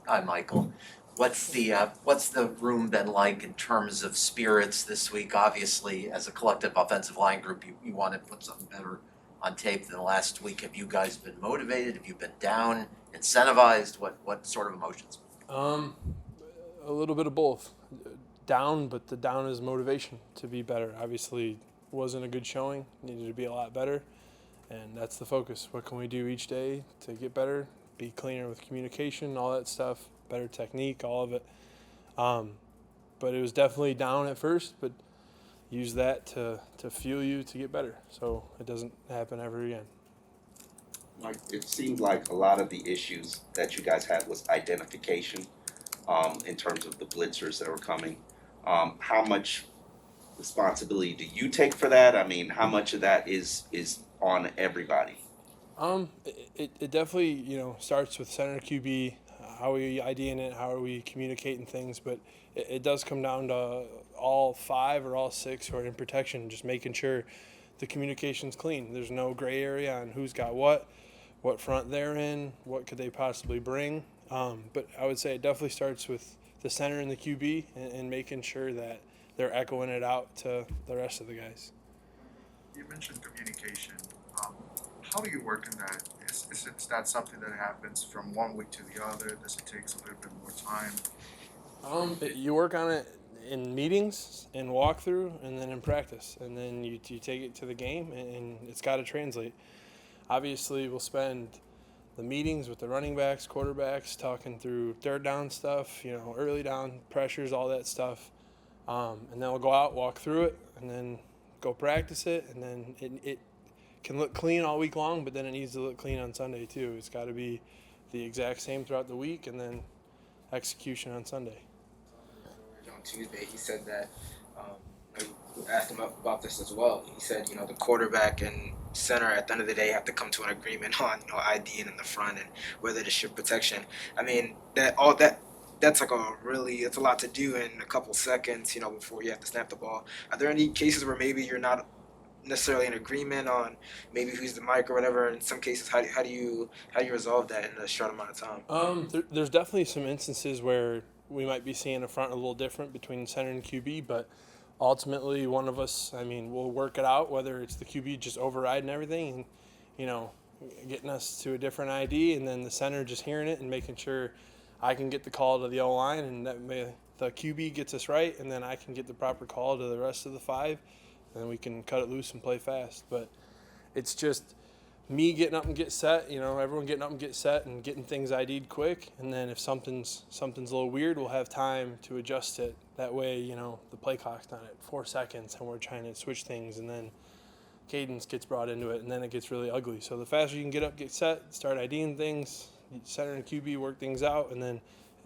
Hi, Michael. What's the room been like in terms of spirits this week? Obviously, as a collective offensive line group, you want to put something better on tape than last week. Have you guys been motivated? Have you been down, incentivized? What sort of emotions? Um, a little bit of both. Down, but the down is motivation to be better. Obviously, wasn't a good showing. Needed to be a lot better, and that's the focus. What can we do each day to get better? Be cleaner with communication, all that stuff. Better technique, all of it. Um, but it was definitely down at first, but use that to fuel you to get better, so it doesn't happen ever again. Like it seemed like a lot of the issues that you guys had was identification, in terms of the blitzers that were coming. How much responsibility do you take for that? I mean, how much of that is on everybody? It definitely starts with center QB. How are we IDing it? How are we communicating things? But it does come down to all five or all six who are in protection, just making sure the communication's clean. There's no gray area on who's got what front they're in, what could they possibly bring. But I would say it definitely starts with the center and the QB and making sure that they're echoing it out to the rest of the guys. You mentioned communication. Um, how do you work in that? Is that something that happens from one week to the other? Does it take a little bit more time? You work on it in meetings, in walkthrough, and then in practice, and then you take it to the game, and it's got to translate. Obviously, we'll spend the meetings with the running backs, quarterbacks, talking through third down stuff, early down pressures, all that stuff, and then we'll go out, walk through it, and then go practice it, and then it can look clean all week long, but then it needs to look clean on Sunday too. It's got to be the exact same throughout the week, and then execution on Sunday. On Tuesday, he said that I asked him about this as well. He said, the quarterback and center at the end of the day have to come to an agreement on, IDing in the front and whether to shift protection. I mean, that's like it's a lot to do in a couple seconds, before you have to snap the ball. Are there any cases where maybe you're not necessarily in agreement on maybe who's the mic or whatever? In some cases, how do you resolve that in a short amount of time? There's definitely some instances where we might be seeing a front a little different between center and QB, but ultimately one of us, we'll work it out, whether it's the QB just overriding everything and, you know, getting us to a different ID, and then the center just hearing it and making sure I can get the call to the O line, and the QB gets us right, and then I can get the proper call to the rest of the five, and then we can cut it loose and play fast. But it's just me getting up and get set, everyone getting up and get set and getting things ID'd quick. And then if something's a little weird, we'll have time to adjust it. That way, the play clock's not at 4 seconds and we're trying to switch things, and then cadence gets brought into it, and then it gets really ugly. So the faster you can get up, get set, start IDing things, center and QB work things out, and then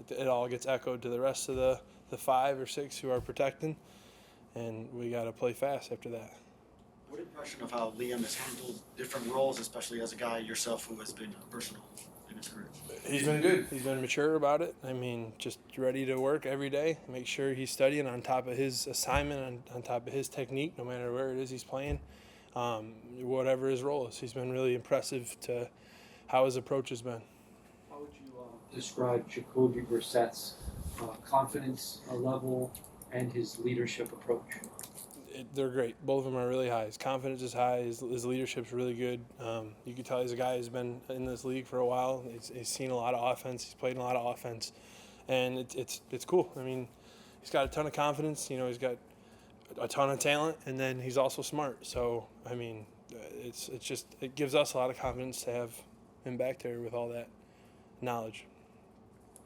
it all gets echoed to the rest of the 5 or 6 who are protecting, and we got to play fast after that. What impression of how Liam has handled different roles, especially as a guy yourself who has been versatile in his career? He's been good. He's been mature about it. Just ready to work every day, make sure he's studying on top of his assignment, on top of his technique, no matter where it is he's playing, whatever his role is. He's been really impressive to how his approach has been. How would you describe Jacoby Brissett's confidence level and his leadership approach? They're great. Both of them are really high. His confidence is high. His leadership's really good. You can tell he's a guy who's been in this league for a while. He's seen a lot of offense. He's played in a lot of offense, and it's cool. He's got a ton of confidence. He's got a ton of talent, and then he's also smart. So it gives us a lot of confidence to have him back there with all that knowledge.